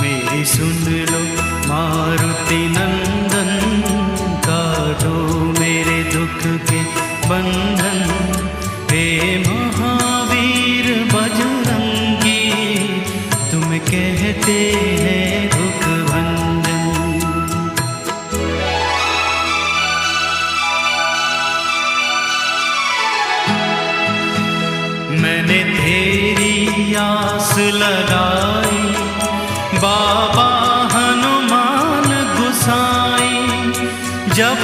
मेरी सुन लो मारुति नंदन, काटो मेरे दुख के बंधन। हे महावीर बजरंगी, तुम कहते हैं दुख भंजन। मैंने तेरी आस लगाई, बाबा हनुमान गुसाई, जब